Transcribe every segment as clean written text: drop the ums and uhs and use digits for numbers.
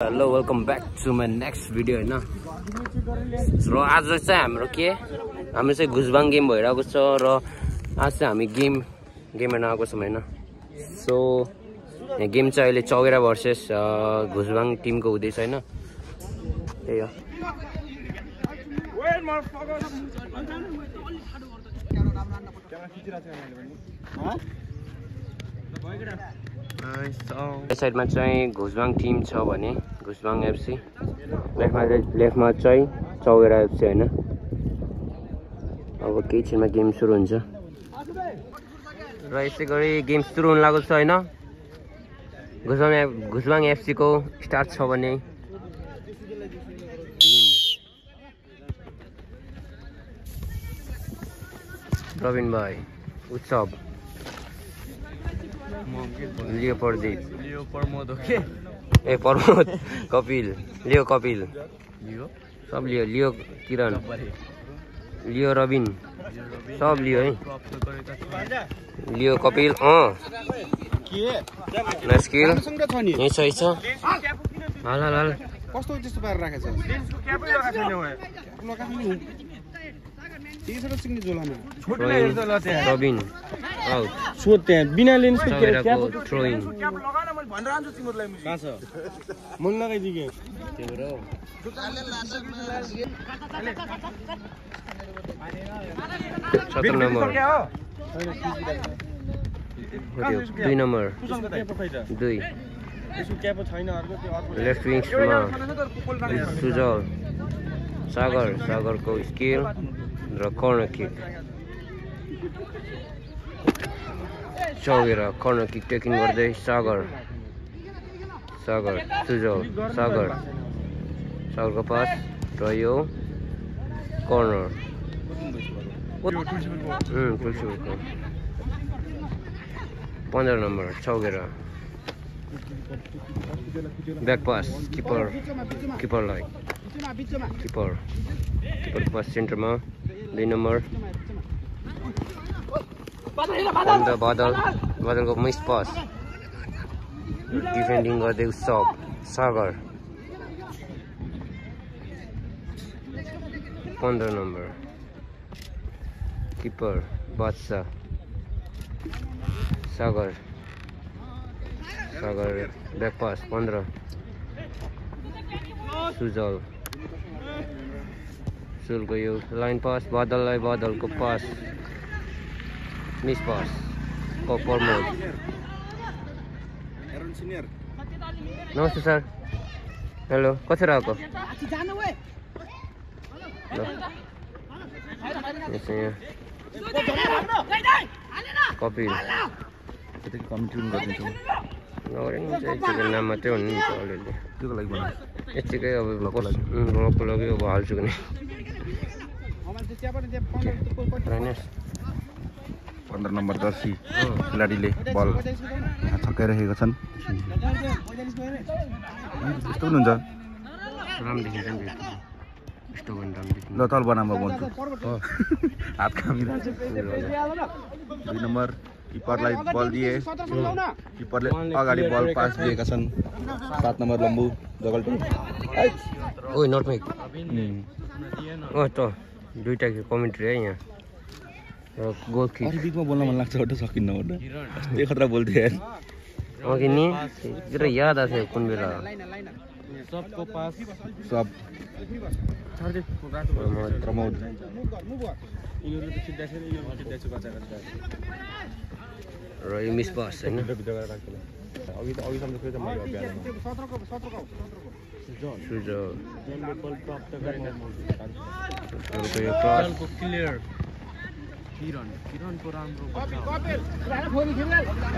Hello welcome back to my next video होइन र आज चाहिँ हाम्रो चाहिँ घुसबाङ गेम भइरहेको छ र आज चाहिँ हामी गेम हेर्न आएको छौँ होइन। सो यहाँ गेम चाहिँ अहिले चौगेरा भर्सेस घुसबाङ टिमको हुँदैछ होइन। त्यही हो साइडमा चाहिँ घुसबाङ टिम छ भने घुसबाङ एफसी, लेफ्टमा चाहिँ चौगेरा एफसी होइन। अब केही क्षणमा गेम सुरु हुन्छ र यसै गरी गेम सुरु हुन लागेको छ होइन। घुसबाङ एफसी को स्टार्ट छ भने प्रवीण भाइ, उत्सव, लियो प्रदीप, प्रमोद, कपिल, सब लियो किरण, लियो रबिन, सब लियो है। लियो कपिल स्किल यही सही छ। हाल कस्तो त्यस्तो पारेर राखेछ रबिन सोध त्यहाँ बिना लेन्स थ्रोइङ मन लगाइदिए 17 नम्बर 2 नम्बर 2 लेफ्ट विङ्समा सुजल सागरको स्किल र corner kick. Chaugera corner kick taking गर्दै सागर सुजल सागरको पास र यो corner 15 number Chaugera back pass किपरलाई किपर पास सेन्टरमा 2 नम्बर बादलको मिस पास डिफेन्डिङ गर्दै उत्सव सागर 15 नम्बर किपर बादशाह सागर ब्याक पास 15 सुजलको यो लाइन पास बादलको पास मिस पास प्रमोद। नमस्ते सर, हेलो कसरी आएको? कपिल नाम मात्रै भन्नु नि अलिअलि त्योको लागि यतिकै अब ब्लकको लागि अब हाल्छु कि 15 नम्बर जर्सी खेलाडीले बल छक्काइरहेका छन्। यस्तो पनि हुन्छ ल तल बनामा भन्छु हात कामिरहेको छ। 2 नम्बर किपरलाई बल दिए, किपरले अगाडि बल पास दिएका छन्। 7 नम्बर लम्बु जगल्टो नटमेक त दुईटा कमेन्ट्री है यहाँ र गोल किक। बिचमा बोल्न मन लाग्छ अटो सकिन्न त्यही खतरा बोल्थे अघि नि याद आएको कुन बेला सबको पास सब प्रमोद र यो मिस पास होइन।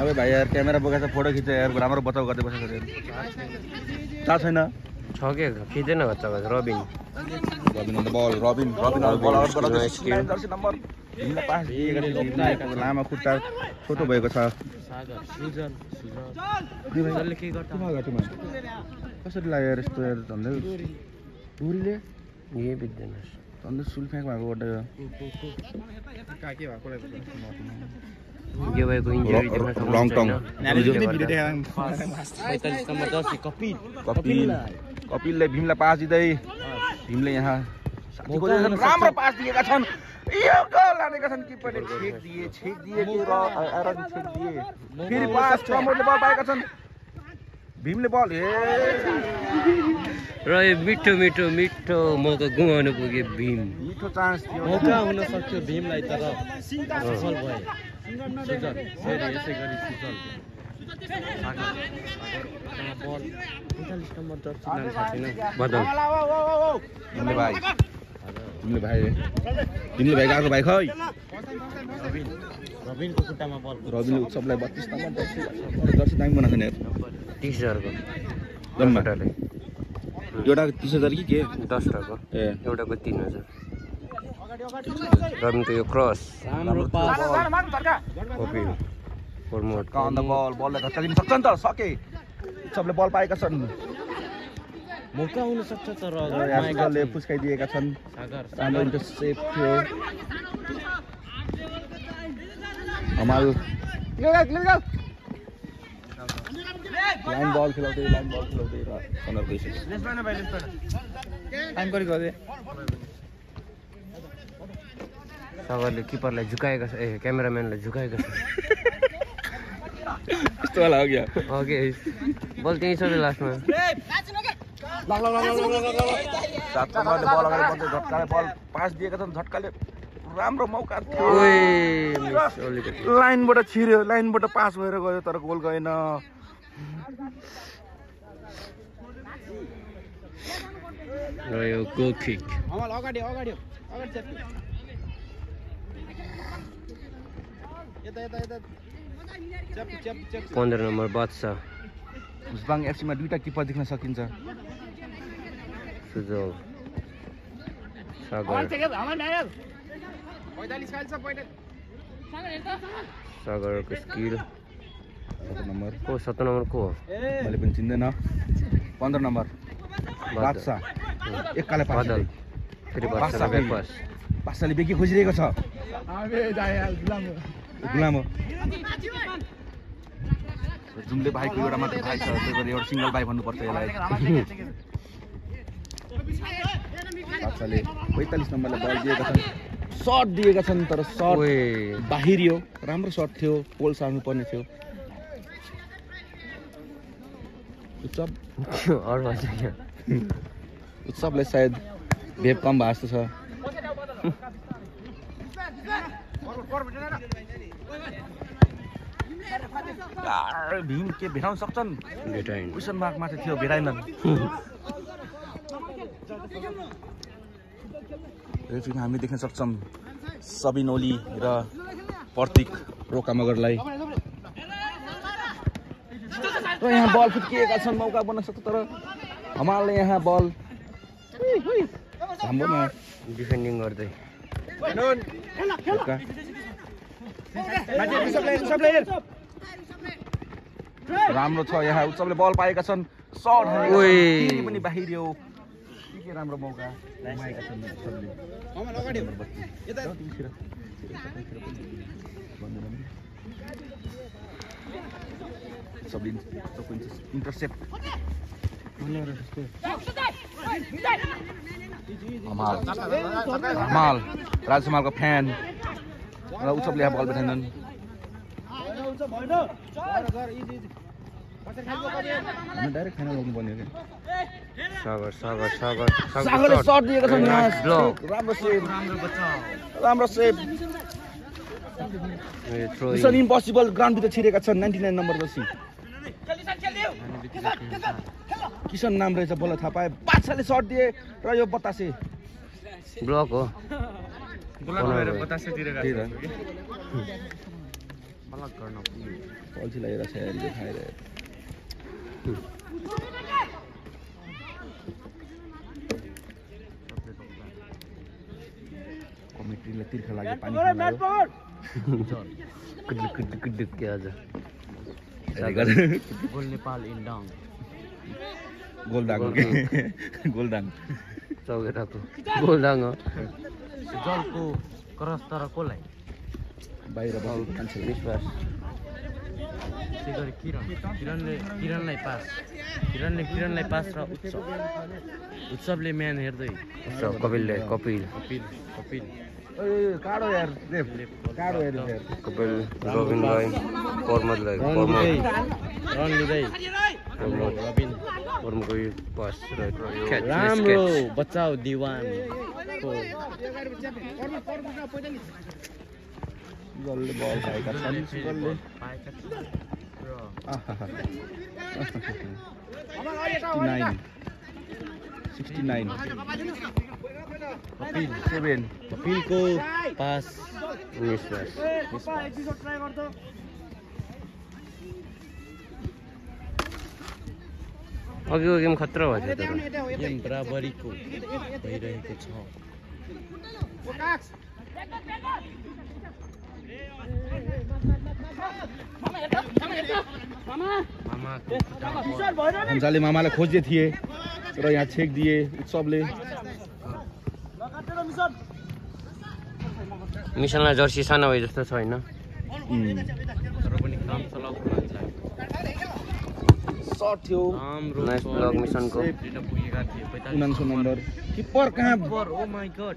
अबे भाइ यार क्यामेरा बोकेर फोटो खिच्छ यार, राम्रो बचाउ गर्दै बसेको थाहा छैन छ के खिच्दैन बच्चा रबिन लामा खुट्टा छोटो भएको छ। कसरी लाग्यो यस्तो झन्डै डोरीले यही बित्दैन झन्डै सुल फ्याँक भएको यो भएको इन्जुरी देख्न सक्नुहुन्छ रङ टङ कपिलले भीमलाई पास दिँदै भीमले यहाँ राम्रो पास दिएका छन् यो गोल हानेका छन् किपरले छेक दिए के र आराम छेक दिए फेरि पास प्रमोदले बल पाएका छन् भीमले बल र यो मिठो मिठो मिठो मौका गुमाउनु पुग्यो भीम मिठो चान्स थियो मौका हुन सक्थ्यो भीमलाई तर सफल भए सुजल फेरि यसै गरी सुजल बल 45 नम्बर जर्सी नाम छैन बदल तिमीले भाइ गएको भाइ खै रबिनको खुट्टामा बल रबिन उत्सवलाई 32 नम्बर जर्सी दामी बनाएको नि 30,000 को जम्माटाले एउटा 30,000 कि के 10 टाको ए एउटाको 3,000 रबिनको यो क्रस राम्रो pass Kapil Pramod count the बललाई धक्का दिन सक्छ नि त सके उत्सवले बल पाएका छन् मौका हुन सक्छ तर यासले फुस्काइदिएका छन् राम्रो इन्टरसेप थियो हमाल लाइन बल खेलाउँदै र सनर गइसक्यो टाइम गरी गरे सागरले किपरलाई झुकाएको छ क्यामेराम्यानलाई झुकाएको छ यस्तो वाला हो गया ओके बल त्यही छ लास्टमा सातकमाले बल अगाडि बढ्दै झट्काले बल पास दिएका छन् झट्काले राम्रो मौका थियो लाइनबाट छिर्यो लाइनबाट पास भएर गयो तर गोल गएन र यो गोल किक अगाडि 15 नम्बर बादशाह भुजबाङ एफसीमा दुईटा किपर देख्न सकिन्छ सुजल सागर सागरको स्किल 7 नम्बर को 7 नम्बर को मैले पनि चिन्दैन 15 नम्बर बादशाह एककाले पास बदल फेरि बादशाह ब्याक पास बादशाहले बेकी खोजिरहेको छ गुलाम हो जुनले भाइको एउटा मात्र भाइ छ त्यही भएर एउटा सिङ्गल भाइ भन्नुपर्छ यसलाई बादशाहले 45 नम्बरले बल दिएका छन् सर्ट दिएका छन् तर सर्ट बाहिरियो राम्रो सर्ट थियो पोल सार्नु पर्ने थियो उत्सवले सायद भेप कम भए जस्तो छ भीम के भेटाउन सक्छन् क्वेसन मार्क माथि थियो भेटाइनन् रेफ्रीमा हामी देख्न सक्छौँ सबिन ओली र प्रतीक रोका मगरलाई र यहाँ बल फुत्किएका छन् मौका बन्न सक्छ तर हमालले यहाँ बल हाम्रोमा डिफेन्डिङ गर्दै राम्रो छ यहाँ उत्सवले बल पाएका छन् सर्ट पनि बाहिरियो के राम्रो मौका गुमाएका छन् सबले इन्टरसेप्ट हमाल राजमालको फ्यान र उत्सवले यहाँ बल बैठाइनन् डाइरेक्ट फाइनल लाग्नु पर्ने हो सागरले सर्ट दिएका छन् राम्रो सेभ मिसन इम्पोसिबल ग्राउन्डभित्र छिरेका छन् 99 नम्बर जर्सी किसन नाम रहेछ बोला थाहा पाए बादशाहले सर्ट दिए र यो बतासे ब्लक हो पल्छी लागेर देखाएर कमिटीले तिर्खा लाग्यो पानी कुद्दुक के आज गोल नेपाल इन डाउन गोलदाङ चौकेटाको गोलदाङ हो जलको क्रस तर कोलाई बाहिर बसेको मान्छे विश्वास त्यसै गरी किरणलाई पास र उत्सवले म्यान हेर्दै कपिल काडो यार कपिल रबिनलाई पर्मदलाई रन लिँदै रबिन पर्मको पास र क्याच राम्रो बचाउ दिवान जसले बल खाएका छन् सुगरले 69 कपिलको पास विश्वास अघिको गेम खतरा भयो तर गेम बराबरीको भइरहेको छ हन्जाले मामालाई खोज्दै थिए र यहाँ छेक दिए उत्सवले मिसनलाई जर्सी सानो भए जस्तो छैन तर पनि काम चलाउको मान्छे सर्ट थियो नाइस ब्लक मिसनको दिन पुगेका थिए 49 नम्बर किपर कहाँ oh my god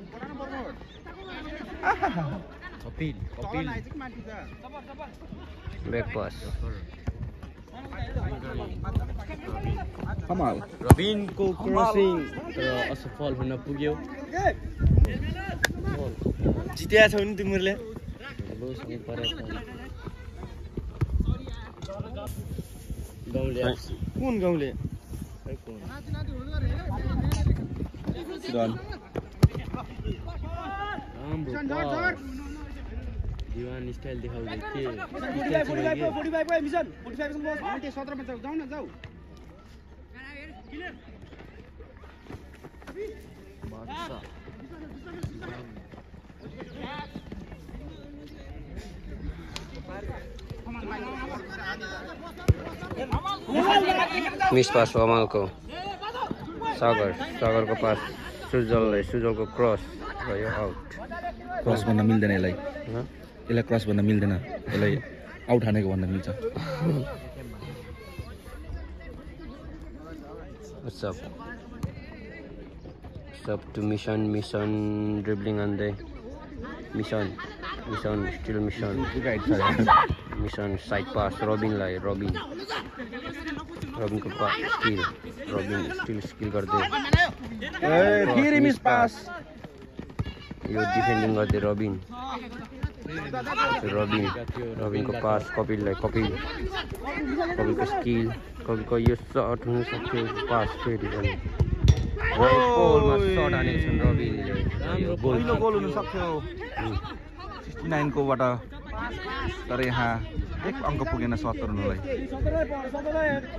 Kapil back pass कमाल रबिनको क्रसिङ तर असफल हुन पुग्यो जितेका छौ नि तिमीहरूले कुन गाउँले दिवान स्टाइल देखाउँदै के मिस पास अमालको सागरको पास सुजलको क्रस रह्यो आउट क्रस भन्न मिल्दैन यसलाई क्रस भन्न मिल्दैन यसलाई आउट हानेको भन्न मिल्छ सब टु मिसन ड्रिब्लिङ आन्दै Mission steal Mission side pass रबिनको पास स्किल गर्दै मिस पास यो डिफेन्डिङ गर्दै रबिनको पास कपिलको स्किल कपिलको यो सर्ट हुन सक्थ्यो पास फेरि पनि गोलमा सर्ट हानेको छन् रबिनले पहिलो गोल हुन सक्थ्यो 69 कोबाट तर यहाँ एक अङ्क पुगेन 70 हुनलाई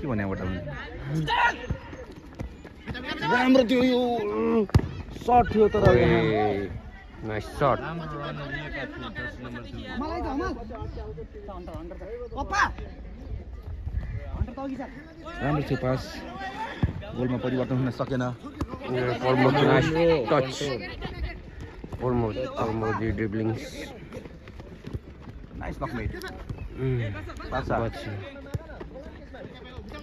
के भन्याबाट राम्रो थियो यो सर्ट थियो तर नाइस सर्ट राम्रो थियो पास गोलमा परिवर्तन हुन सकेन ड्रिब्लिङ नाइस नकमेट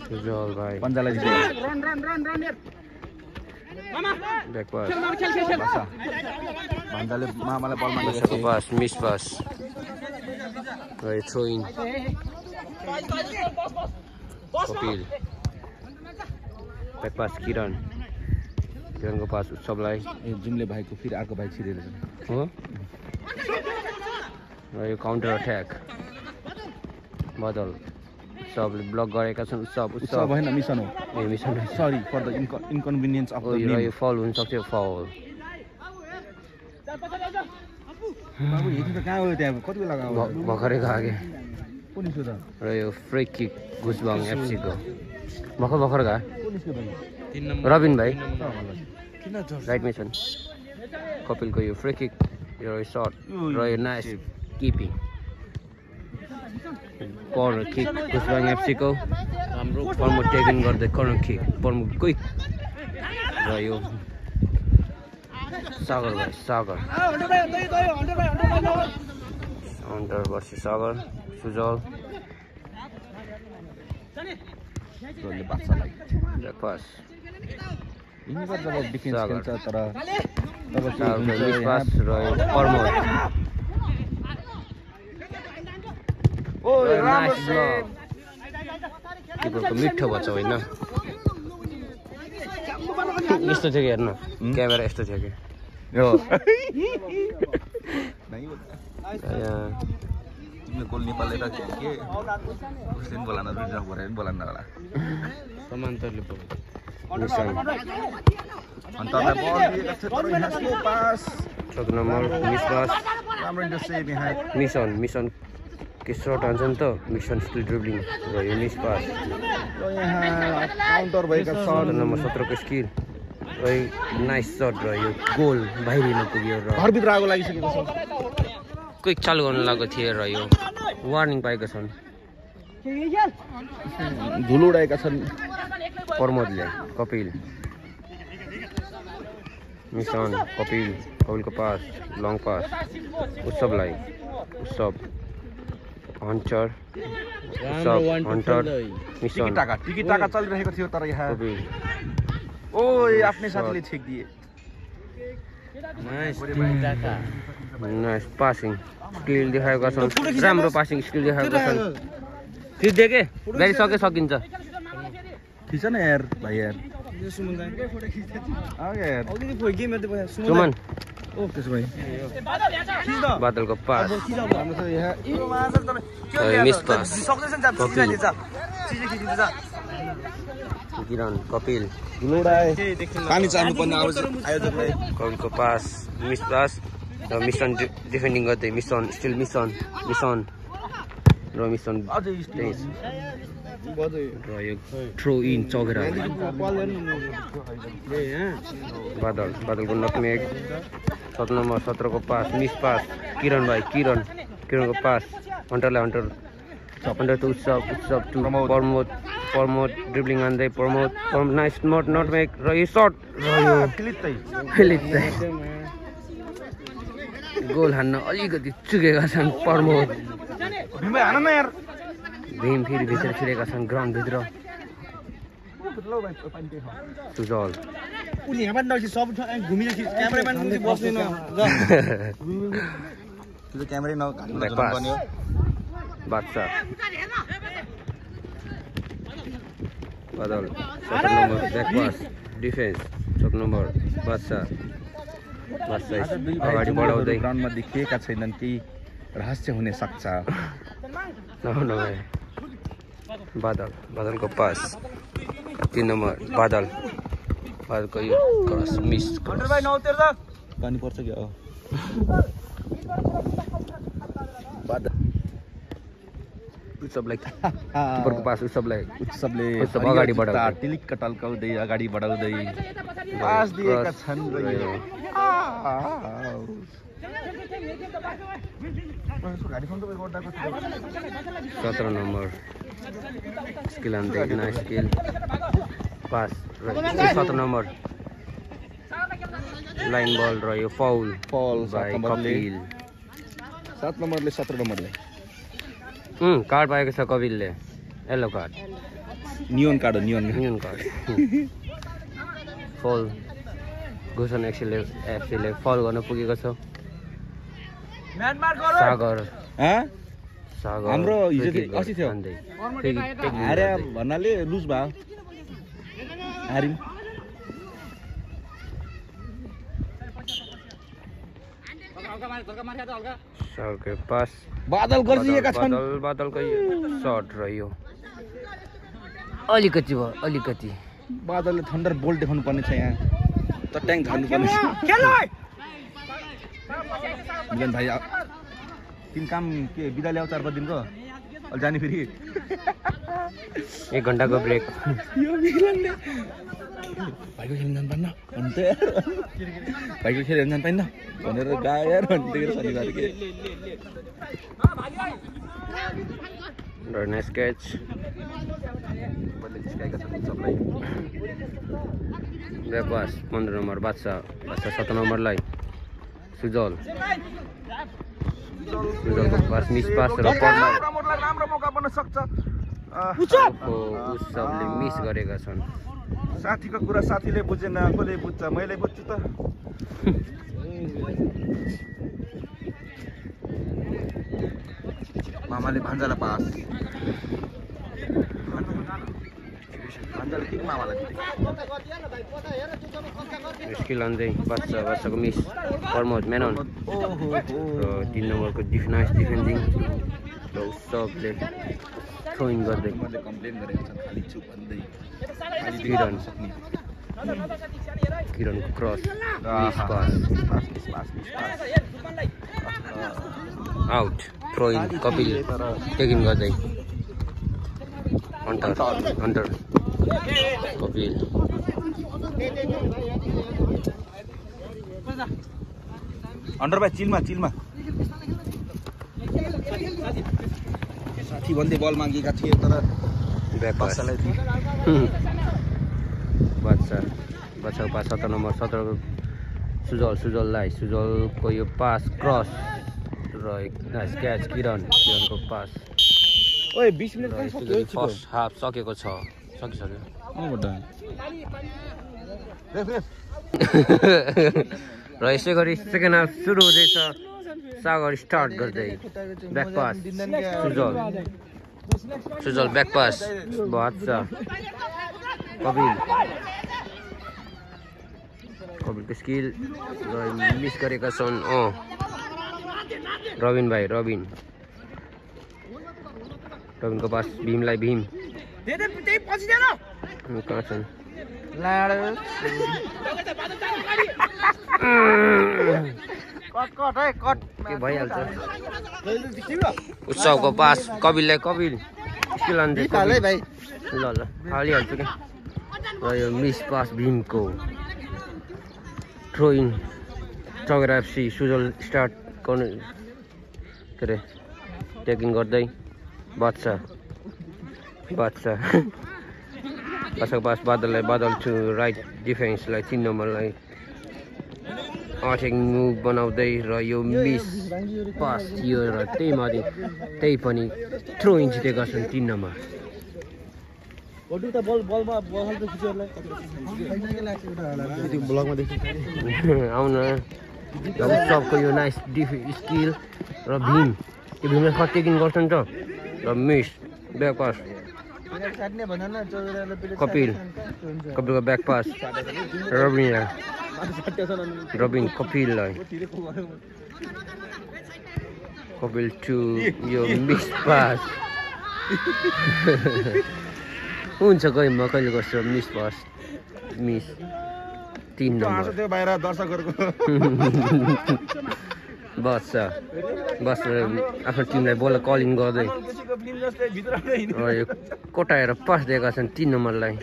सुजल भाइ पन्जालाई ब्याक पास भन्जाले मामालाई ball pass miss pass throw in Kapil back pass किरणको पास उत्सवलाई जुनले भाइको फेरि अर्को भाइ छिरेर हो र यो काउन्टर अट्याक बदल उत्सवले ब्लक गरेका छन् उत्सव होइन मिसन हो ए Mission sorry for the inconvenience of the यो फल हुन सक्थ्यो फाउल बाबु हेर्नु त कहाँ हो त्यहाँ कति बेला भर्खरैको आगे कुन छु त र यो फ्री किक गुजबाङ एफसीको भर्खर गयो रबिन भाइ राइटमै छन् कपिलको यो फ्री किक यो सर्ट र यो नाइस किपिङ कर्नर किक गुजबाङ एफसीको राम्रो पर्मो टेकिङ गर्दै कर्नर किक पर्मो क्विक र यो सागर हन्टर वर्सेस सागर सुजल सुजलले बादशाहलाई ब्रेकफास्ट यिनीहरु जब डिफेन्स खेल्छ तर तब के सागरको हुन्छ मिसपास रह्यो प्रमोद ओ राम्रो नाइस ब्लक किपरको मिठो बच्चा होइन यस्तो थियो कि हेर्न क्यामेरा यस्तो थियो कि यो तिमीले गोल नेपालले त के उसले पनि बोलाउन रिजर्भ गरेर पनि बोलाउन होला समान्तरले बोल्यो मिसन अन्तरलाई बल दिएको थियो तर यहाँ स्लो पास 7 नम्बर मिसपास राम्रो इन्टरसेप्ट यहाँ मिसन के सर्ट हान्छ नि त मिसन स्टिल ड्रिब्लिङ र यो मिसपास र यहाँ काउन्टर भएका 7 छन् नम्बर 17 को स्किल र नाइस सर्ट र यो गोल बाहिरिन पुग्यो र घरभित्र आगो लागिसकेको छ क्विक चालु गर्न लागेको थिए र यो वार्निङ पाएका छन् धुलो उडाएका छन् प्रमोदले कपिल मिसन कपिलको पास लङ पास उत्सवलाई उत्सव हन्टर मिसन टिकी टाका चलिरहेको थियो तर यहाँ कपिल ओ आफ्नै साथीले छेकिदिए नाइस पासिङ स्किल देखाएका छन् राम्रो पासिङ स्किल देखाएका छन् फिर देखे गाडी सकिन्छ ठिक छ न यार भाइ यार सुमन ओ त्यसो भए बादलको पास राम्रो छ यहाँ मिस पास किरण कपिल पानी चाहनु पर्ने आयोजकलाई कपिलको पास मिस पास र मिसन डिफेन्डिङ गर्दै मिसन स्टिल मिसन र मिसन र यो थ्रो इन चौकेर बादलको नटमेग 7 नम्बर 17 को पास मिस पास किरणको pass Hunter to Utsav to Pramod dribbling हान्दै प्रमोद नाइस नटमेग र यो सर्ट र यो फिलित्तै गोल हान्न अलिकति चुकेका छन् प्रमोद भीम फेरि भित्र छिरेका छन् ग्राउन्डभित्र सुजल बादशाह बादल 7 नम्बर ब्याकपास डिफेन्स 7 नम्बर बादशाह अगाडि बढाउँदै ग्राउन्डमा देखिएका छैनन् केही रहस्य हुन सक्छ बादलको पास 3 नम्बर बादलको यो क्रस मिस पानी पर्छ क्या उत्सवलाई किपरको पास उत्सवले अगाडि बढाउँदै टिलिक्क टल्काउँदै अगाडि बढाउँदै पास दिएका छन् र यो 17 नम्बर स्किल हान्दै नाइस स्किल पास र 7 नम्बर लाइन बल र यो फाउल बाइ कपिल 7 नम्बरले 17 नम्बरले कार्ड पाएको छ कपिलले येलो कार्ड नियोन कार्ड फल घोषण एफसीले फल गर्न पुगेको छ सागर हाम्रो हिजो अस्ति थियो हारे भन्नाले लुज भयो हारिम सागरको पास बादल गरिदिएका छन् बादलको सर्ट रह्यो अलिकति बादलले थन्डर बोल्ट देखाउनु पर्ने छ यहाँ त ट्याङ्क हान्नु पर्ने छ मिलन भाइ तिन काम के बिदा ल्याउ 4-5 दिनको अलि जाने फेरि 1 घण्टाको ब्रेक भाइको खेल्न जानु पान्न अन्त भाइको खेल हेर्न जानु पाइन्न भनेर गायो यार भन्दै शनिबार के नाइस क्याच ब्याकवास 15 नम्बर बादशाह 7 नम्बरलाई सुजल सुजलको पास मिस पास र प्रमोदलाई राम्रो मौका बन्न सक्छ। उत्सवले मिस गरेका छन्। साथीको कुरा साथीले बुझेन, कसले बुझ्छ? मैले बुझ्छु त। मामाले भान्जालाई पास। भान्जाले किन मामालाई दिए? स्किल अन्दै बादशाहको मिस प्रमोद मेनन र 3 नम्बरको नाइस डिफेन्डिङ र उत्सवले थ्रोइङ गर्दै कम्प्लेन गरेका छन् खाली छु भन्दै। किरणको cross miss pass out throwing Kapil taking गर्दै अन्टर कपिल अन्डर भाइ चिलमा साथी भन्दै बल मागेका थिए तर बादशाहलाई दिए। बादशाहको पास 17 नम्बर 17 सुजलको यो पास क्रस र एक नाइस क्याच किरणको पास। ओए 20 मिनेट पनि सक्यो। फर्स्ट हाफ सकेको छ। सकिसक्यो। र यसै गरी सेकेन्ड हाफ सुरु हुँदैछ। सागर स्टार्ट गर्दै back pass Sujal back pass बादशाह कपिलको स्किल र मिस गरेका छन्। रबिनको पास भीमलाई कहाँ छन्? के भइहाल्छ। उत्सवको पास कपिल स्किल अन्दै ल हालिहाल्छु क्या। र यो मिस पास भीमको throwing Chaugera FC Sujal start गर्ने के अरे टेकिङ गर्दै बादशाहको पास बादल टु राइट डिफेन्सलाई 3 नम्बरलाई अट्याकिङ मुभ बनाउँदै र यो मिस पास थियो र त्यही पनि थ्रोइङ जितेका छन् 3 नम्बर। आउन उत्सवको यो नाइस स्किल र भीमले फर्स्ट टेकिङ गर्छन् त र मिस ब्याक पास कपिलको ब्याक पास रबिन कपिललाई कपिल टु यो मिस पास हुन्छ कहिले गर्छ मिस पास 3 नम्बर बाहिर दर्शकहरुको बादशाह आफ्नो टिमलाई बल कलिङ गर्दै कोटाएर पास दिएका छन् 3 नम्बरलाई।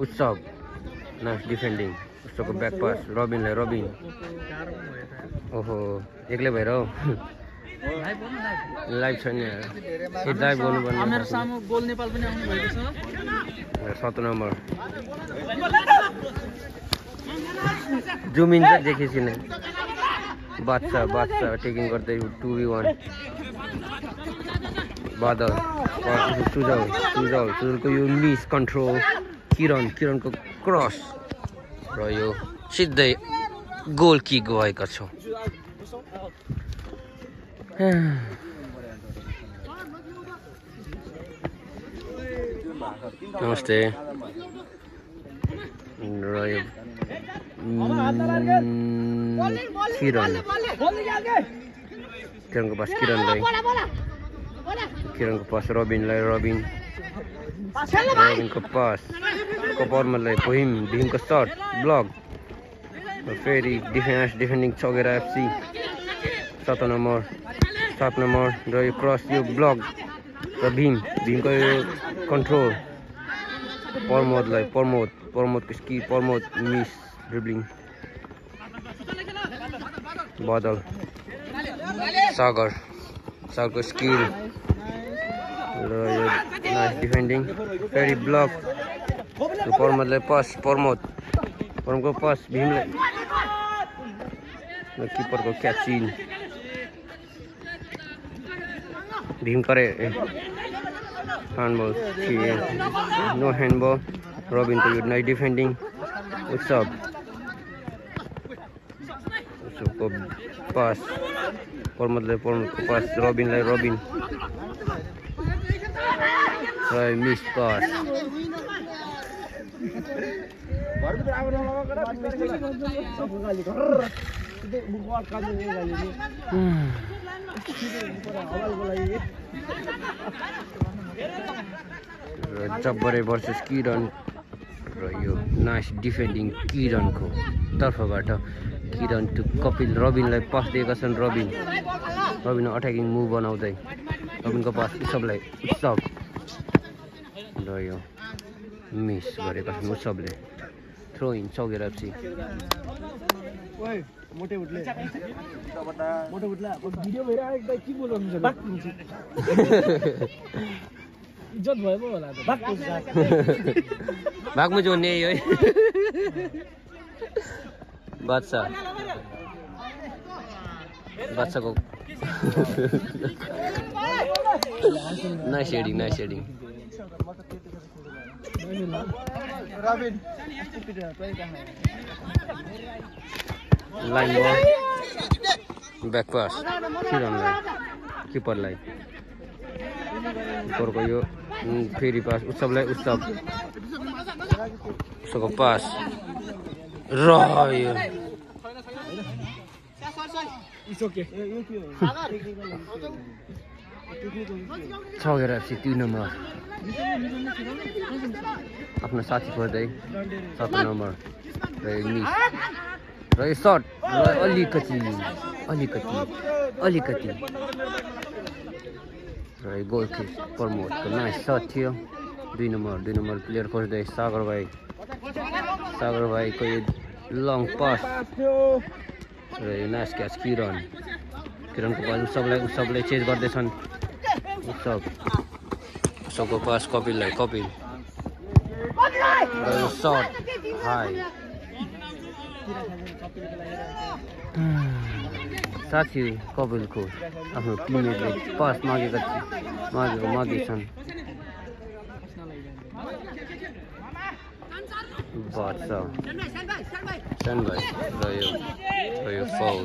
उत्सव नाइस डिफेन्डिङ उत्सवको ब्याक पास रबिन ओहो एक्लै भएर हो लाइभ छैन लाइभ गर्नुपर्ने। मेरो सामु गोल नेपाल पनि आउनु भएको छ। 7 नम्बर जुमिन चाहिँ देखेपछि नै बादशाह टेकिङ गर्दै 2v1 बादल सुजलको यो मिस कन्ट्रोल किरणको क्रस र यो सिधै गोल किक भएको छ। नमस्ते र यो किरणको पास किरणको पास रबिनको पास कपरमलाई भीमको सर्ट ब्लक फेरि डिफेन्डिङ चगेरा एफसी 7 नम्बर र यो क्रस यो ब्लक र भीमको यो कन्ट्रोल प्रमोदको स्किल मिस ड्रिब्लिङ बादल सागरको स्किल र यो नाइस डिफेन्डिङ फेरि ब्लक प्रमोदलाई पास परमको पास भीमलाई किपरको क्याचिङ भीम करे handball no handball Robin to nice defending उत्सव को पास परमको पास रबिनलाई Rabin miss pass Jabbare versus Kiran र यो नाइस डिफेन्डिङ किरणको तर्फबाट किरण टु कपिल रबिनलाई पास दिएका छन् रबिन अट्याकिङ मुभ बनाउँदै रबिनको पास उत्सवलाई उत्सव र यो मिस गरेका छन् उत्सवले थ्रो इन सौगेर एफसी इज्जत भयो पो होला त भागमा जोड्ने है बादशाहको नाइस हेडिङ लाइन बल ब्याक पास किरणलाई किपरलाई किपरको यो फेरि पास उत्सवको पास र यो छगेर 3 नम्बर आफ्नो साथी खोज्दै 7 नम्बर र मिस र यो सर्ट अलिकति र गोल किक प्रमोटको नाइस सर्ट थियो 2 नम्बर प्लेयर खोज्दै सागर भाइको यो लङ पास र यो नाइस क्याच किरणको पास सबले चेज गर्दैछन् उसको पास कपिल र यो सर्ट हाई साथी कपिलको आफ्नो टिममेटले पास मागेछन् बादशाह र यो फाउल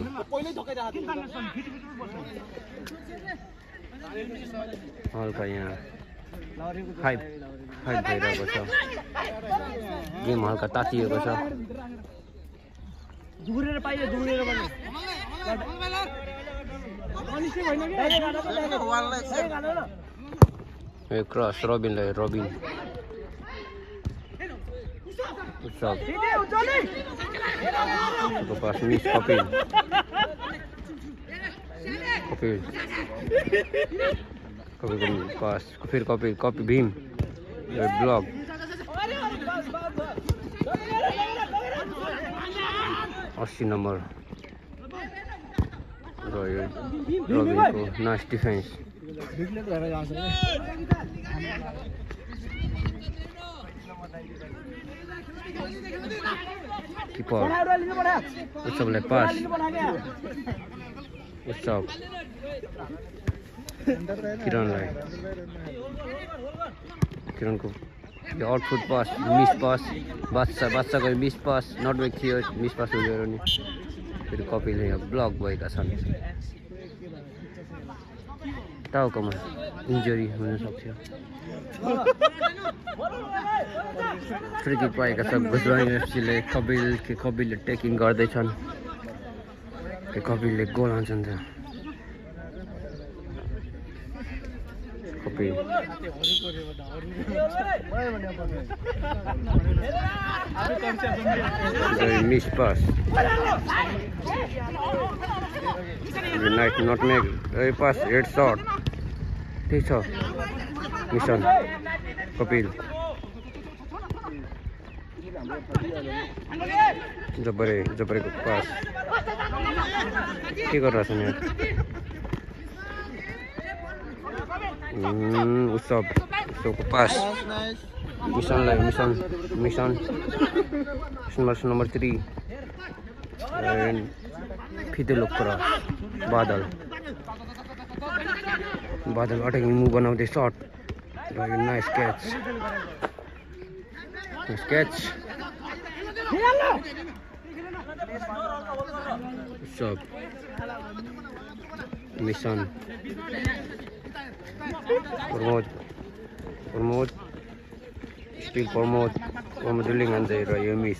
हल्का यहाँ फाइभ भइरहेको छ गेम हल्का तातिएको छ यो क्रस रबिनलाई रबिन पास मिस कपिलको पास फिर कपिल भीम ब्लक 80 नम्बर र यो रबिनको नाइस डिफेन्स किपर उत्सवलाई पास किरणको यो आउटफुट पास मिस पास बादशाहको मिस पास नटवेक थियो मिस पास हुँदैन नि फेरि कपिलले यहाँ ब्लक भएका छन् टाउकोमा इन्जुरी हुन सक्थ्यो फ्री किक पाएका छ गुजरात एफसीले कपिलले टेकिङ गर्दैछन् कपिलले गोल हान्छन् त Kapil miss pass nutmeg pass head shot ठिक छ मिसन कपिल जबरेको पास के गरिरहेछ यहाँ उत्सवको pass Mission number 3 and Fidel cross Badal attacking move on the shot. Nice catch. Shot. Mission. Promote. Still promote drilling and you miss.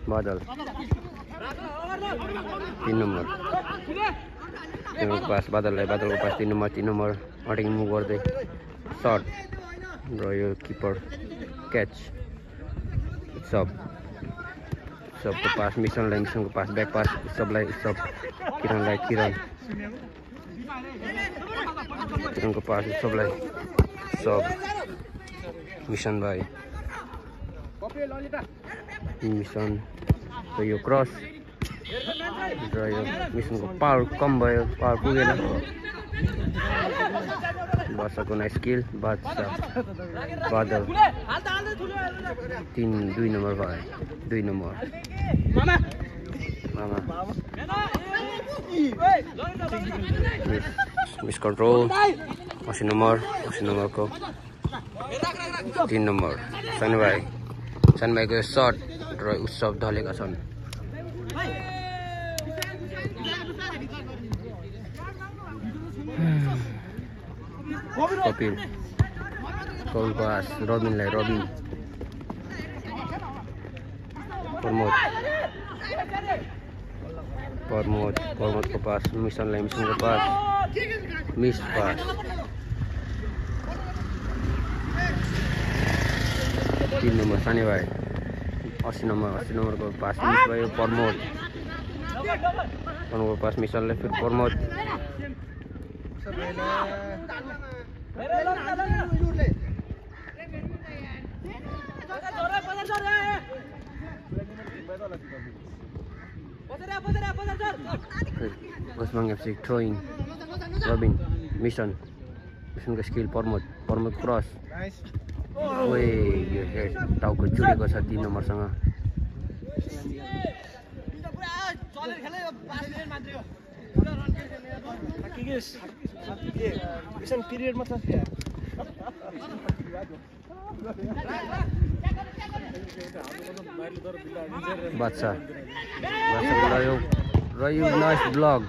Badal 3 number pass Badal को pass 3 number attacking move गर्दै shot र यो keeper catch sub को pass mission को pass back pass sub किरण को pass सबलाई सब mission भाइ mission र यो क्रस र यो मिशनको पावर कम भयो पावर पुगेन बादशाहको नाइस स्किल बादल 2 नम्बर भयो 2 नम्बर मामा मिस कन्ट्रोल 80 नम्बर को 3 नम्बर सानो भाइको शट र उत्सव ढलेका छन् कपिल पास रबिन प्रमोद को पास मिशन को पास मिस पास 3 नम्बर सानी भाइ 80 नम्बर को पास मिस भयो प्रमोद को पास मिशनले फिर Pramod Osman FC throwing Robin mission को स्किल प्रमोद क्रस ओए यो हेड टाउको जुडेको छ 3 नम्बरसँग मिशन पिरियड मतलब बादशाह रह्यो नाइस ब्लॉक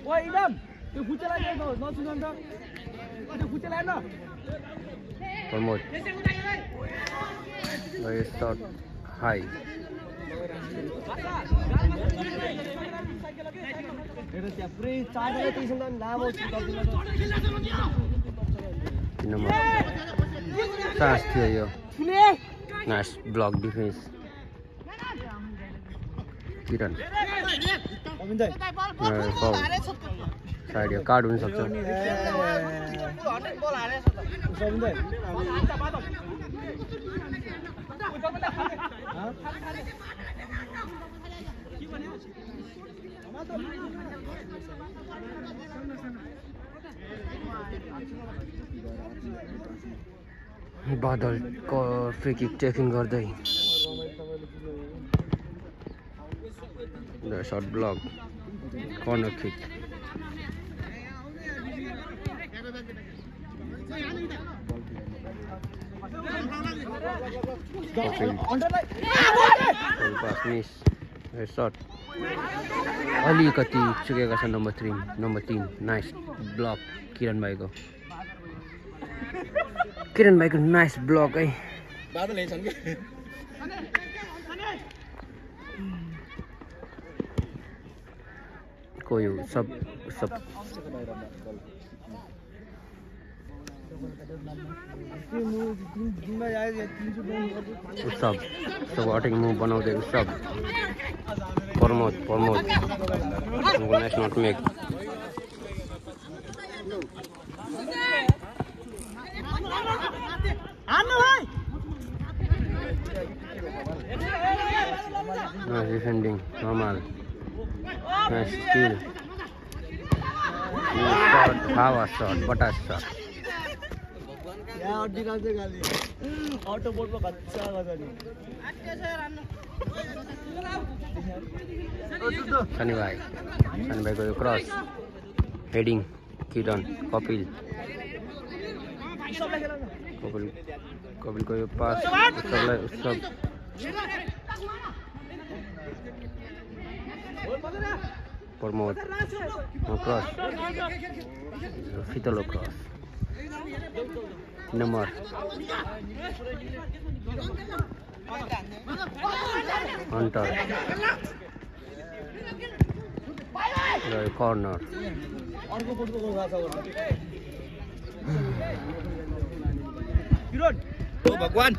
ओए इदम त्यो फुचेला गएको नसुन त त्यो फुचेला न प्रमोद रह्यो शट हाई मेरो त्यहाँ पुरै चार्जर त्यसैले लामो नम्बर सास थियो यो नाइस ब्लक डिफेन्स किरण साइड यो कार्ड हुन सक्छ बादल को फ्री किक टेकिङ गर्दै the shot block corner kick pass miss shot अलिकति चुकेका छ नम्बर 3 नाइस ब्लक किरण भाइको नाइस ब्लक है कोही सब उत्सव अटैक मुभ बनाउँदै Utsav Pramod next nutmeg Nice defending, normal. Nice steal. Shot, power shot, butter shot. Auto board में कच्चा लगा नहीं Sunny bhai ko yo cross heading Kiran Kapil ko yo pass सब Pramod no cross Fitolo cross number Hunter corner भगवान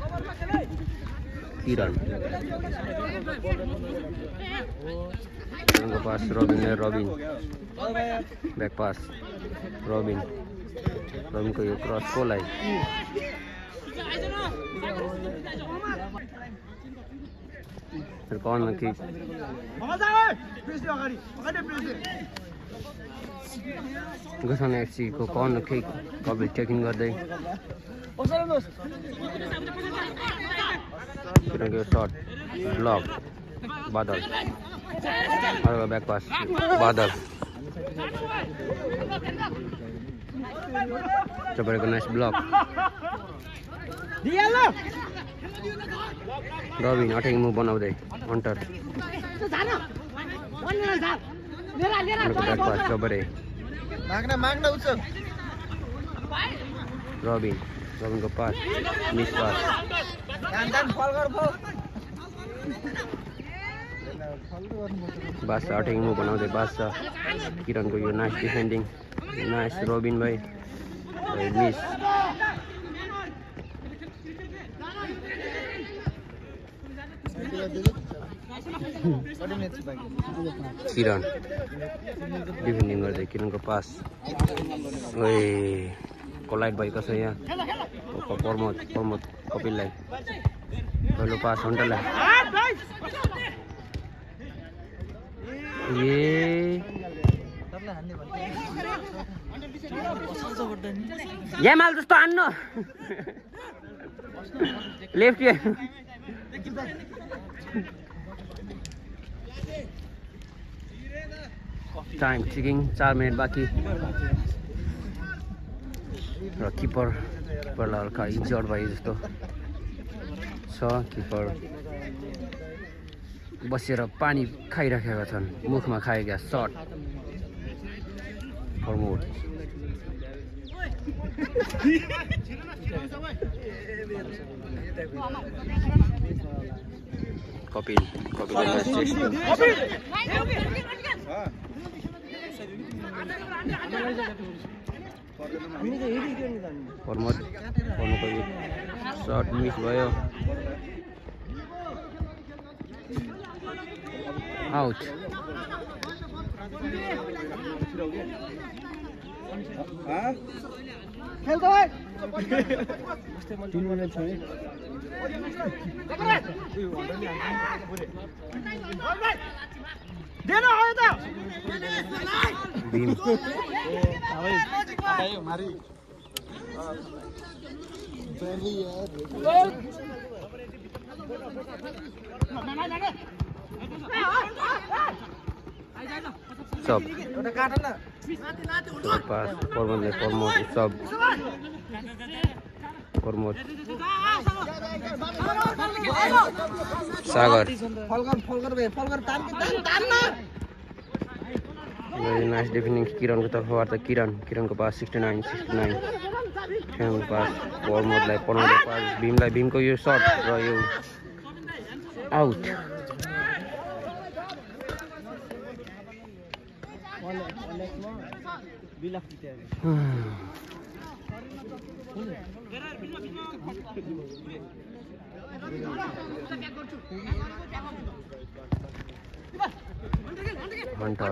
Kiran pass Robin back pass Robin ko yo cross ko line corner kick Gusana FC ko corner kick Kapil checking गर्दै Kiran shot block Badal back pass Badal Coba nice block Robin attacking move बनाउँदै Hunter back pass cover मागना उच्च Robin को pass miss pass Basa attacking move बनाउँदै Basa Kiran को यो nice defending nice Robin भाइ miss Kiran defending गर्दै Kiran को pass ओए collide भएको छ यहाँ Pramod Kapilलाई पहिलो pass Hunterलाई ये माल जस्तो हान्नु लेफ्ट टाइम टिकिङ 4 मिनेट बाँकी र किपरलाई हल्का इन्जर्ड भयो जस्तो छ किपर बसेर पानी खाइराखेका छन् मुखमा खाएका शट Pramod Kapil Pramod को शट मिस भयो आउट खेल भाई 3 मिनेट छ देना हो त बीम मारी सब पास Pramod सब Pramod Sagar फलगर तान्न very nice defending Kiran को तर्फबाट Kiran को पास 69 खेल्नु पास Pramodलाई पास भीमको यो शट र यो आउट Hunter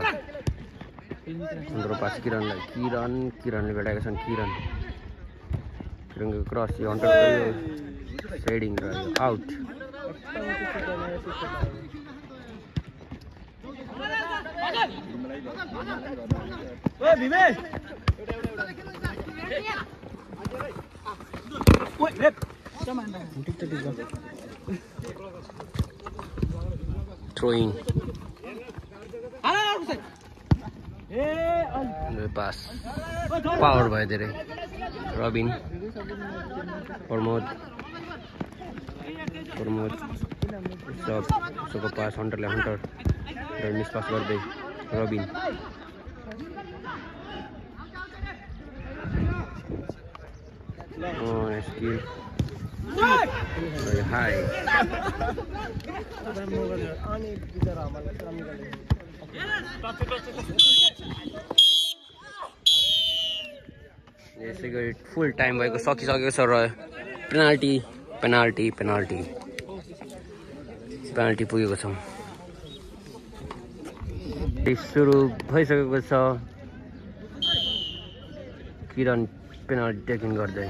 पास किरणले भेटाएका छन् किरणको क्रस यो हन्टरको सेडिङ र आउट ओए भीमे ओए लेप Throwing. A Pass. Power by the Robin. Promote. Stop pass Hunter. Don't miss pass by Robin. Oh, nice kill. Very high. यसै गरी फुल टाइम भएको सकिसकेको छ र पेनाल्टी पुगेको छौँ। सुरु भइसकेको छ। किरण पेनाल्टी टेकिङ गर्दै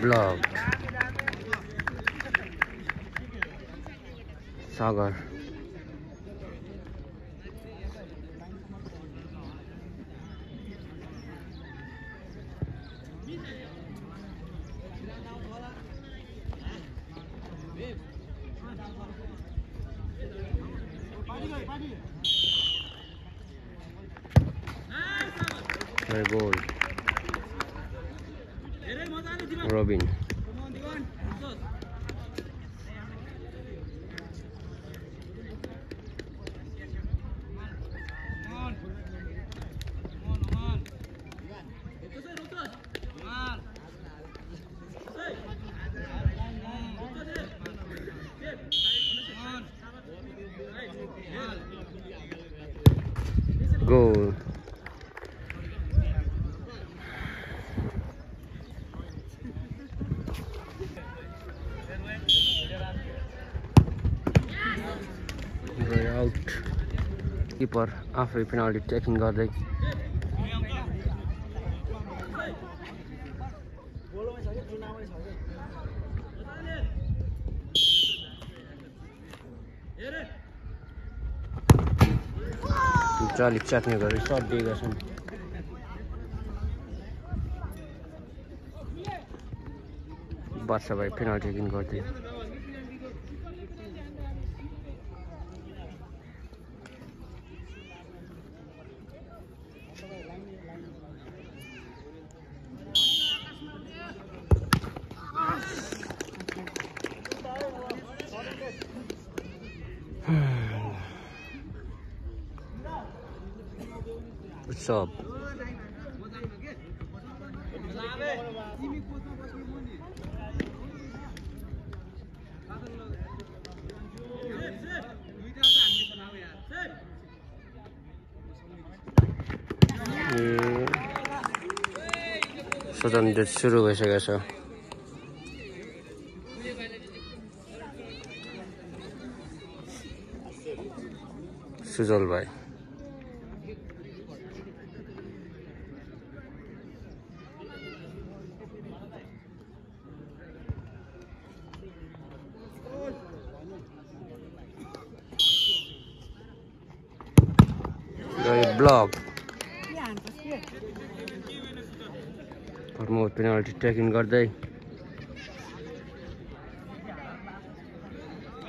ब्लक सागर goal. Robin. Goal. Out. Keeper after penalty taking गर्दै चालिक च्यात्ने गरी सर्ट दिएका छन्। बादशाह भाइ पेनाल्टी टेकिङ गर्दै What's up? स्वतन्त्र सुरु भइसकेको छ। सुजल भाइ ब्लक प्रमोद पेनाल्टी टेकिङ गर्दै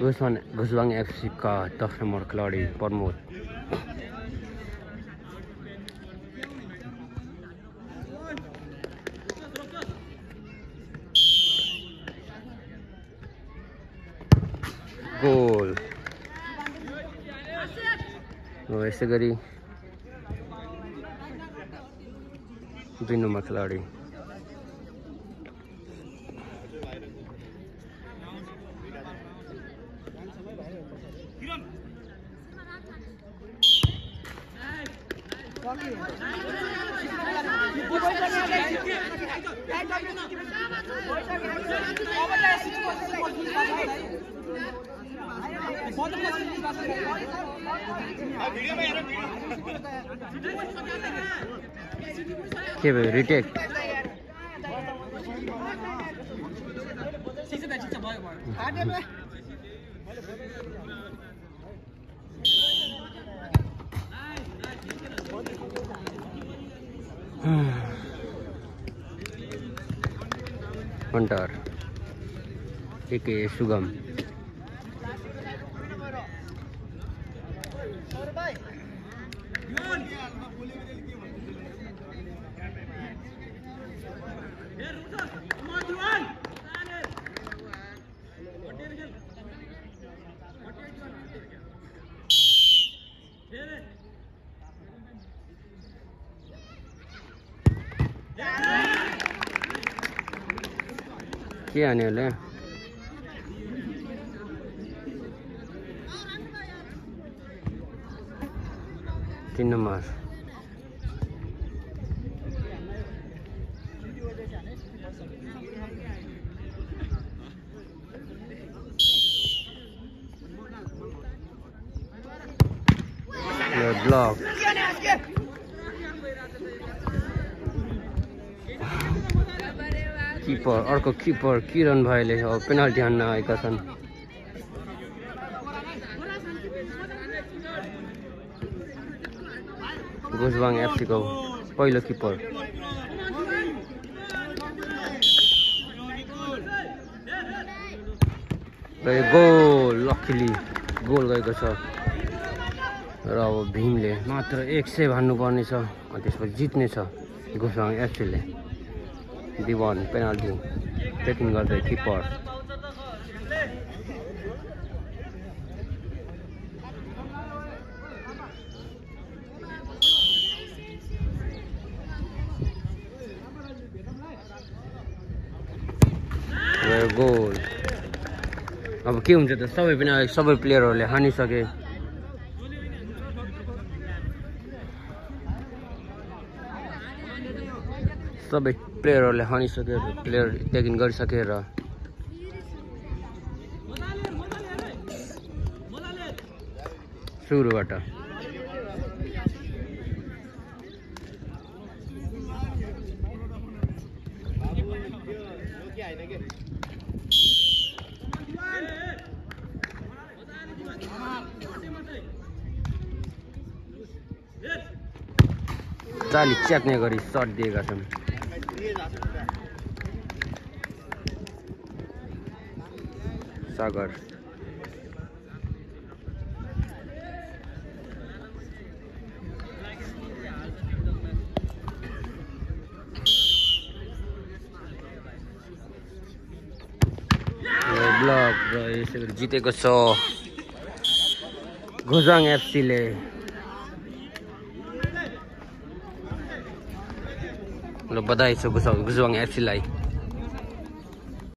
घुसबाङ एफसी का 10 नम्बर खिलाडी प्रमोद गोल। यसै गरी 2 नम्बर खिलाडी के भयो रिटेक हन्टर एके सुगम के हाने होला 3 नंबर ब्लॉक कीपर अर्को कीपर किरण भाइले पेनाल्टी हान्न आएका छन् गुजबाङ एफसी को पहिलो कीपर र यो गोल लकिली गोल गएको छ र अब भीमले मात्र 1 सेभ हान्नुपर्ने छ अनि त्यसपछि जित्ने छ गुजबाङ एफसीले दिवान पेनाल्टी टेकिङ गर्दै किपर गोल अब के हुन्छ त सबै प्लेयरहरूले हानिसके सबै प्लेयरहरूले हानिसके प्लेयर टेकिङ गरिसकेर सुरुबाट चाली च्याक्ने गरी सर्ट दिएका छन् सागर ब्लक र यसै गरी जितेको छ गुजबाङ एफसीले ल बधाई छ गुजबाङ एफसीलाई